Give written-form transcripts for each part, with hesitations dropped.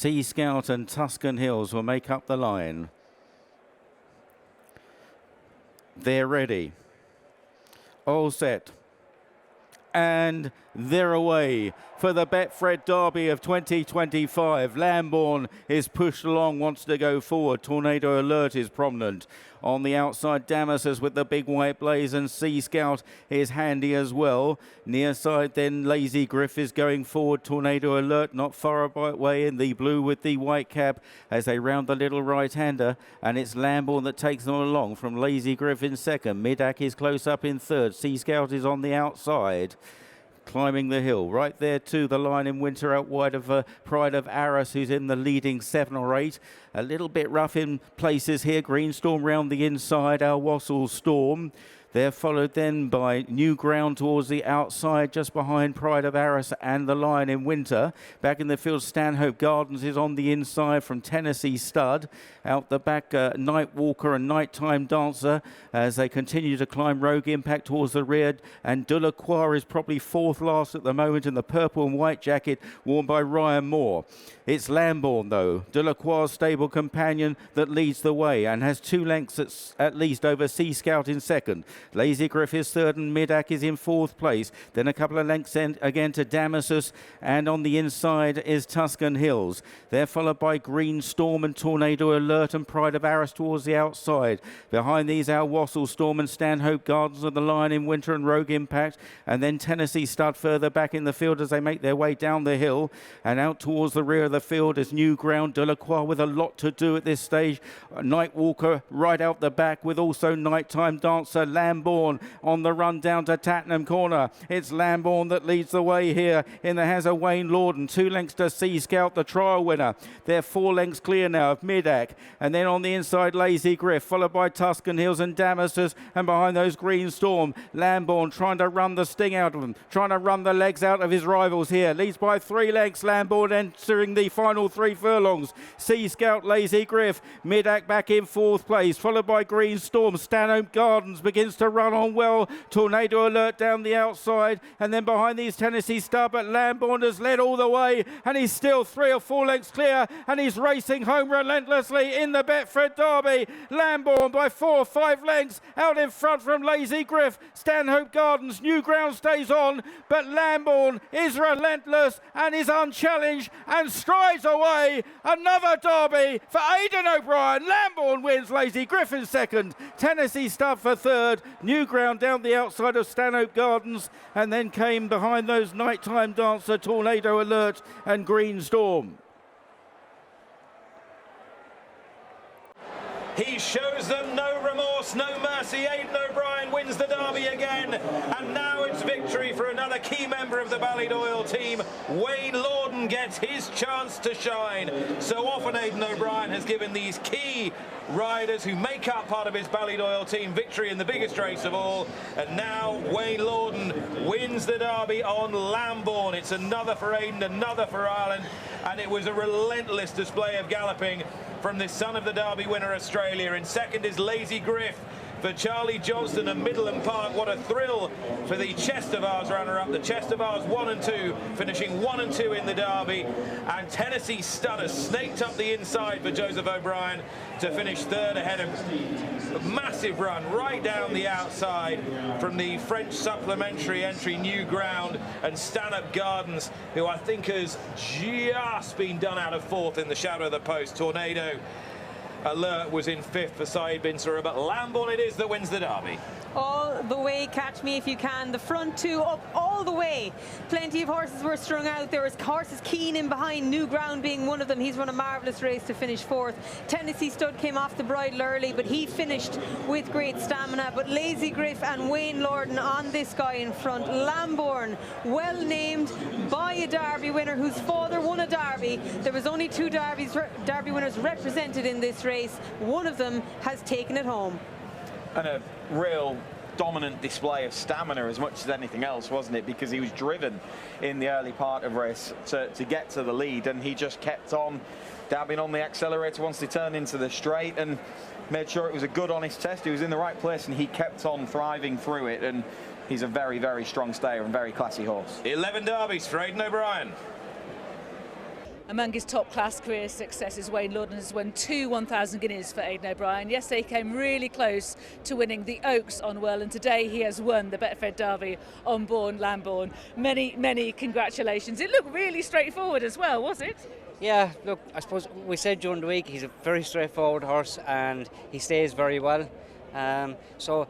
Sea Scout and Tuscan Hills will make up the line. They're ready. All set. And they're away for the Betfred Derby of 2025. Lambourn is pushed along, wants to go forward. Tornado Alert is prominent. On the outside, Damasus with the big white blaze, and Sea Scout is handy as well. Near side then, Lazy Griff is going forward. Tornado Alert not far away in the blue with the white cap as they round the little right-hander, and it's Lambourn that takes them along from Lazy Griff in second. Midak is close up in third. Sea Scout is on the outside, climbing the hill. Right there to the line in winter out wide of Pride of Arras, who's in the leading 7 or 8. A little bit rough in places here. Green Storm round the inside. Our Wassel Storm. They're followed then by New Ground towards the outside, just behind Pride of Arras and the Lion in Winter. Back in the field, Stanhope Gardens is on the inside from Tennessee Stud. Out the back, Night Walker and Nighttime Dancer as they continue to climb. Rogue Impact towards the rear, and Delacroix is probably fourth last at the moment in the purple and white jacket worn by Ryan Moore. It's Lambourn, though, Delacroix' stable companion, that leads the way and has 2 lengths at least over Sea Scout in second. Lazy Griff is third and Midak is in fourth place. Then a couple of lengths again to Damasus, and on the inside is Tuscan Hills. They're followed by Green Storm and Tornado Alert and Pride of Arras towards the outside. Behind these, our Wassel Storm and Stanhope Gardens of the Lion in Winter and Rogue Impact, and then Tennessee Stud further back in the field as they make their way down the hill. And out towards the rear of the field is New Ground, Delacroix with a lot to do at this stage. Night Walker right out the back with also Nighttime Dancer. Lambourn on the run down to Tattenham Corner. It's Lambourn that leads the way here in the hands of Wayne Lordan. 2 lengths to Sea Scout, the trial winner. They're 4 lengths clear now of Midak. And then on the inside, Lazy Griff, followed by Tuscan Hills and Damasus. And behind those, Green Storm. Lambourn trying to run the sting out of them, trying to run the legs out of his rivals here. Leads by 3 lengths. Lambourn entering the final 3 furlongs. Sea Scout, Lazy Griff. Midak back in fourth place, followed by Green Storm. Stanhope Gardens begins to run on well. Tornado Alert down the outside, and then behind these Tennessee Stud, but Lambourn has led all the way, and he's still 3 or 4 lengths clear, and he's racing home relentlessly in the Betfred Derby. Lambourn by 4 or 5 lengths out in front from Lazy Griff. Stanhope Gardens, New Ground stays on, but Lambourn is relentless and is unchallenged and strides away. Another derby for Aidan O'Brien. Lambourn wins, Lazy Griff in second, Tennessee Stud for third, New Ground down the outside of Stanhope Gardens, and then came behind those Nighttime Dancer, Tornado Alert and Green Storm. He shows them no remorse, no mercy. Aidan O'Brien wins the Derby again, and now it's victory for another key member of the Ballydoyle team. Wayne Lordan gets his chance to shine. So often Aidan O'Brien has given these key riders who make up part of his Ballydoyle team victory in the biggest race of all, and now Wayne Lordan wins the Derby on Lambourn. It's another for Aidan, another for Ireland, and it was a relentless display of galloping from this son of the Derby winner Australia. In second is Lazy Griff for Charlie Johnston and Midland Park. What a thrill for the Chester Vase runner-up. The Chester Vase 1 and 2, finishing 1 and 2 in the Derby. And Tennessee Stud has snaked up the inside for Joseph O'Brien to finish third ahead of a massive run right down the outside from the French supplementary entry New Ground and Stanhope Gardens, who I think has just been done out of fourth in the shadow of the post. Tornado Alert was in fifth for Saeed Bin Surah, but Lambourn it is that wins the Derby. All the way, Catch Me If You Can. The front 2 up all the way. Plenty of horses were strung out. There was horses keen in behind, New Ground being one of them. He's run a marvellous race to finish fourth. Tennessee Stud came off the bridle early, but he finished with great stamina. But Lazy Griff and Wayne Lordan on this guy in front. Lambourn, well named by a Derby winner whose father won a Derby. There was only 2 Derby winners represented in this race. One of them has taken it home. And a real dominant display of stamina as much as anything else, wasn't it? Because he was driven in the early part of race to get to the lead, and he just kept on dabbing on the accelerator once they turned into the straight and made sure it was a good, honest test. He was in the right place and he kept on thriving through it, and he's a very, very strong stayer and very classy horse. 11 derbies for Aidan O'Brien. Among his top-class career successes, Wayne Lordan has won 2 1,000 guineas for Aidan O'Brien. Yesterday he came really close to winning the Oaks on Well, and today he has won the Betfred Derby on Lambourn. Many congratulations. It looked really straightforward as well, was it? Yeah, look, I suppose we said during the week he's a very straightforward horse and he stays very well. So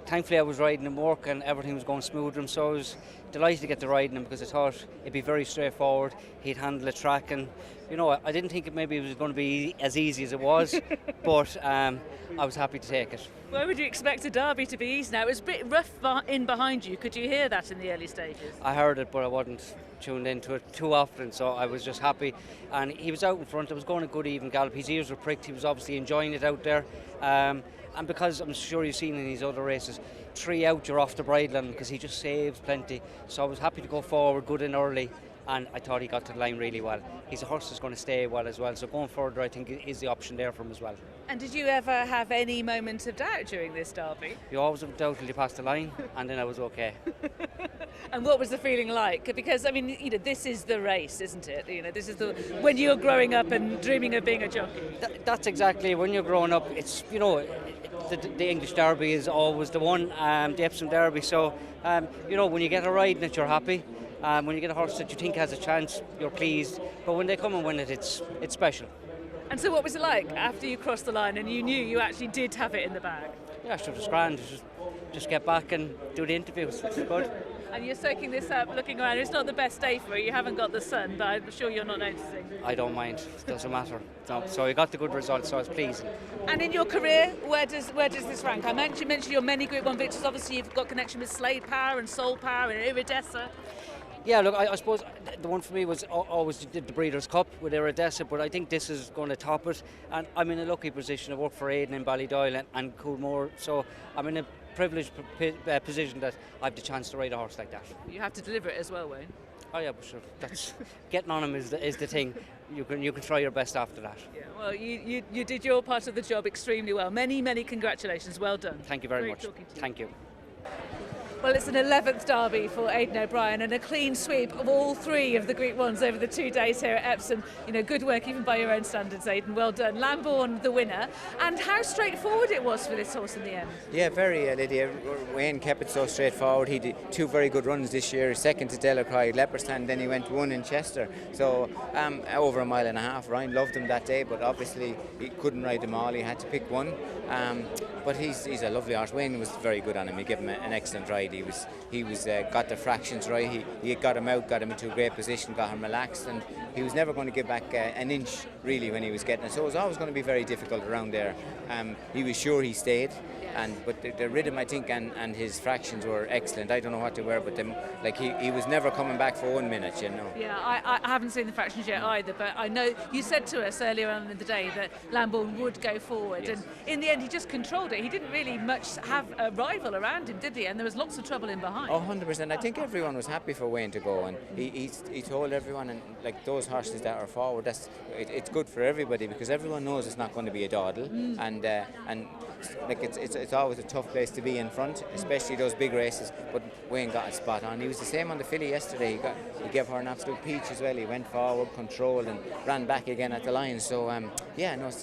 thankfully I was riding him work and everything was going smooth with him, so I was delighted to get to riding him because I thought it'd be very straightforward. He'd handle the track, and you know, I didn't think maybe it was going to be as easy as it was, but I was happy to take it. Why would you expect a derby to be easy now? It was a bit rough in behind you. Could you hear that in the early stages? I heard it, but I wasn't tuned into it too often, so I was just happy. And he was out in front. I was going a good even gallop. His ears were pricked. He was obviously enjoying it out there. And because I'm sure you've seen in these other races, 3 out, you're off the bridle because he just saves plenty. So I was happy to go forward, good and early, and I thought he got to the line really well. He's a horse that's going to stay well as well, so going further I think is the option there for him as well. And did you ever have any moment of doubt during this derby? You always have doubt till you pass the line, and then I was okay. And what was the feeling like? Because I mean, you know, this is the race, isn't it? You know, this is the when you're growing up and dreaming of being a jockey. That's exactly when you're growing up. It's, you know, the English Derby is always the one, the Epsom Derby. So you know, when you get a ride in it, you're happy. When you get a horse that you think has a chance, you're pleased. But when they come and win it, it's special. And so what was it like after you crossed the line and you knew you actually did have it in the bag? Yeah, sure, it was grand. Just get back and do the interviews. It's good. And you're soaking this up, looking around. It's not the best day for you. You haven't got the sun, but I'm sure you're not noticing. I don't mind. It doesn't matter. No. So I got the good results, so I was pleased. And in your career, where does this rank? I mentioned your many Group 1 victories. Obviously, you've got connection with Slade Power and Soul Power and Iridessa. Yeah, look, I suppose the one for me was always the Breeders' Cup with Iridessa, but I think this is going to top it. And I'm in a lucky position. I work for Aidan in Ballydoyle and Coolmore, so I'm in a privileged position that I have the chance to ride a horse like that. You have to deliver it as well, Wayne. Oh yeah, but sure. That's getting on him is the thing. You can try your best after that. Yeah, well, you did your part of the job extremely well. Many congratulations. Well done. Thank you very much. Thank you. Well, it's an 11th derby for Aidan O'Brien and a clean sweep of all 3 of the Group 1s over the 2 days here at Epsom. You know, good work even by your own standards, Aidan. Well done. Lambourn, the winner. And how straightforward it was for this horse in the end. Yeah, very, Lydia. Wayne kept it so straightforward. He did 2 very good runs this year. Second to Delacroix, Leopardstown, then he went 1 in Chester. So over 1.5 miles. Ryan loved him that day, but obviously he couldn't ride them all. He had to pick one. But he's a lovely horse. Wayne was very good on him. He gave him an excellent ride. He was got the fractions right. He got him out, got him into a great position, got him relaxed, and he was never going to give back an inch really when he was getting it. So it was always going to be very difficult around there. He was sure he stayed. But the rhythm, I think, and his fractions were excellent. I don't know what they were, but he was never coming back for 1 minute, you know. Yeah, I haven't seen the fractions yet either, but I know you said to us earlier on in the day that Lambourn would go forward, yes. And in the end he just controlled it. He didn't really much have a rival around him, did he? And there was lots of trouble in behind. Oh, 100%. I think everyone was happy for Wayne to go, and he told everyone, and like those horses that are forward, it's good for everybody because everyone knows it's not going to be a dawdle, and like it's always a tough place to be in front, especially those big races. But Wayne got it spot on. He was the same on the filly yesterday. He gave her an absolute peach as well. He went forward, controlled, and ran back again at the line. So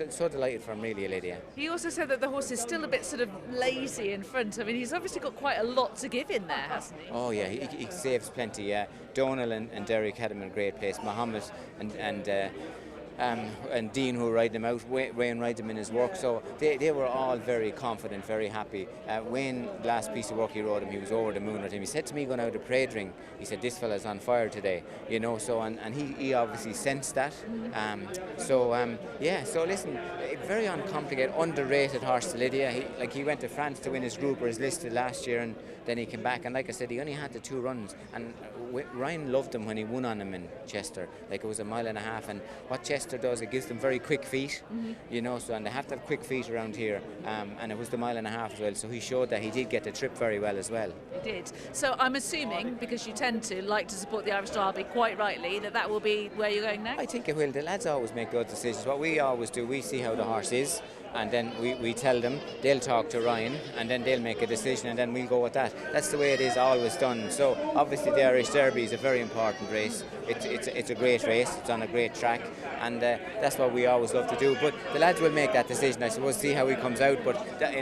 so delighted for him, really, Lydia. He also said that the horse is still a bit sort of lazy in front. I mean, he's obviously got quite a lot to give in there, hasn't he? Oh yeah, he saves plenty. Yeah, Donal and Derek had him in a great place. Muhammad and Dean, who ride them out, Wayne ride them in his work, so they were all very confident, very happy. Wayne, the last piece of work he rode him, he was over the moon with him. He said to me going out of parade ring, he said, this fella's on fire today, you know, so and he obviously sensed that. So listen, very uncomplicated, underrated horse, Lydia. He went to France to win his group, or his listed last year, and then he came back, and like I said, he only had the 2 runs, and Ryan loved him when he won on him in Chester. Like, it was 1.5 miles, and what Chester does, it gives them very quick feet, you know, so, and they have to have quick feet around here, and it was the 1.5 miles as well, so he showed that he did get the trip very well as well. He did. So I'm assuming, because you tend to like to support the Irish Derby quite rightly, that will be where you're going next? I think it will. The lads always make those decisions. What we always do, we see how the horse is, and then we tell them, they'll talk to Ryan, and then they'll make a decision, and then we'll go with that. That's the way it is always done. So obviously the Irish Derby is a very important race. It's a great race, it's on a great track, and that's what we always love to do. But the lads will make that decision, I suppose, see how he comes out, but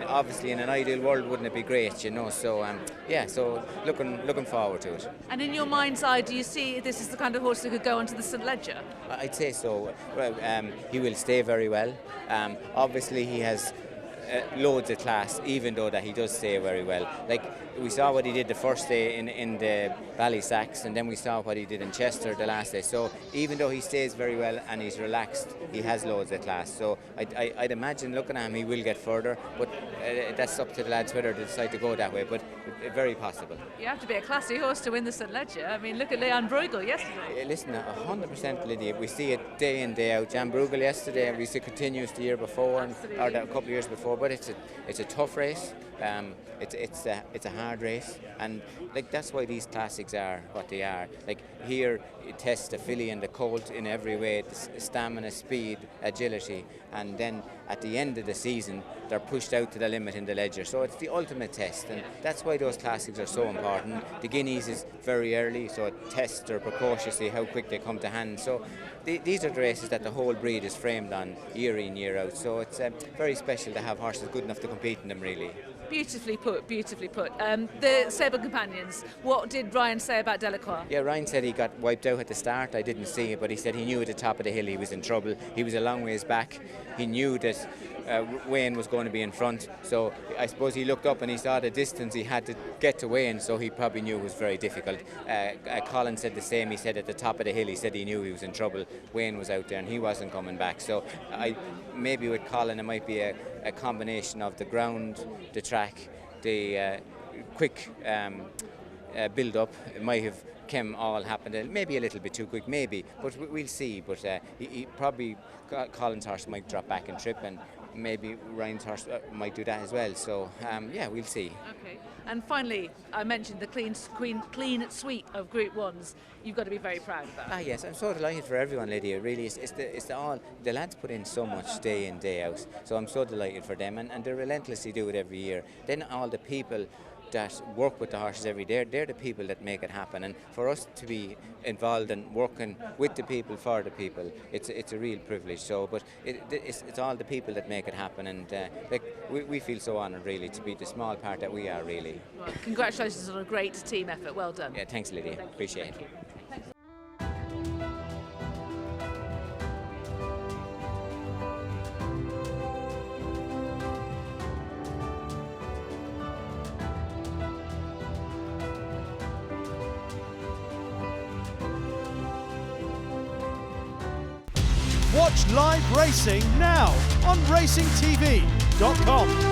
obviously in an ideal world wouldn't it be great, you know, so so looking forward to it. And in your mind's eye, do you see this is the kind of horse that could go onto the St Leger? I'd say so. Well, he will stay very well. Obviously he has loads of class, even though that he does stay very well. Like, we saw what he did the first day in the Ballysacks, and then we saw what he did in Chester the last day. So even though he stays very well and he's relaxed, he has loads of class. So I'd imagine looking at him he will get further, but that's up to the lads whether they decide to go that way, but very possible. You have to be a classy horse to win the St Leger. I mean, look at Leon Bruegel yesterday. Listen, 100% Lydia. We see it day in, day out. Jan Bruegel yesterday, and we see it continues the year before, or a couple of years before, but it's a tough race. It's a hard race, and like that's why these classics are what they are. Like here, it tests the filly and the colt in every way: the stamina, speed, agility, and then at the end of the season, they're pushed out to the limit in the Leger. So it's the ultimate test, and that's why those classics are so important. The Guineas is very early, so it tests their precociously how quick they come to hand. So these are the races that the whole breed is framed on year in, year out. So it's very special to have horses good enough to compete in them, really. Beautifully put, beautifully put. The Sable Companions, what did Ryan say about Delacroix? Yeah, Ryan said he got wiped out at the start. I didn't see it, but he said he knew at the top of the hill he was in trouble. He was a long ways back. He knew that Wayne was going to be in front, so I suppose he looked up and he saw the distance he had to get to Wayne, so he probably knew it was very difficult. Colin said the same. He said at the top of the hill he said he knew he was in trouble. Wayne was out there and he wasn't coming back, so maybe with Colin it might be a combination of the ground, the track, the quick build up. It might have all happened maybe a little bit too quick, maybe, but we'll see. But he probably, Colin's horse might drop back and trip, and maybe Ryan's horse might do that as well. So yeah, we'll see. Okay. And finally, I mentioned the clean sweep of Group 1s. You've got to be very proud of that. Yes, I'm so delighted for everyone, Lydia. Really, the lads put in so much day in, day out. So I'm so delighted for them, and they relentlessly do it every year. Then all the people that work with the horses every day, they're the people that make it happen, and for us to be involved and working with the people for the people, it's a real privilege. So, but it's all the people that make it happen, and we feel so honoured really to be the small part that we are really. Well, congratulations on a great team effort. Well done. Yeah, thanks, Lydia. Appreciate it. Watch live racing now on racingtv.com.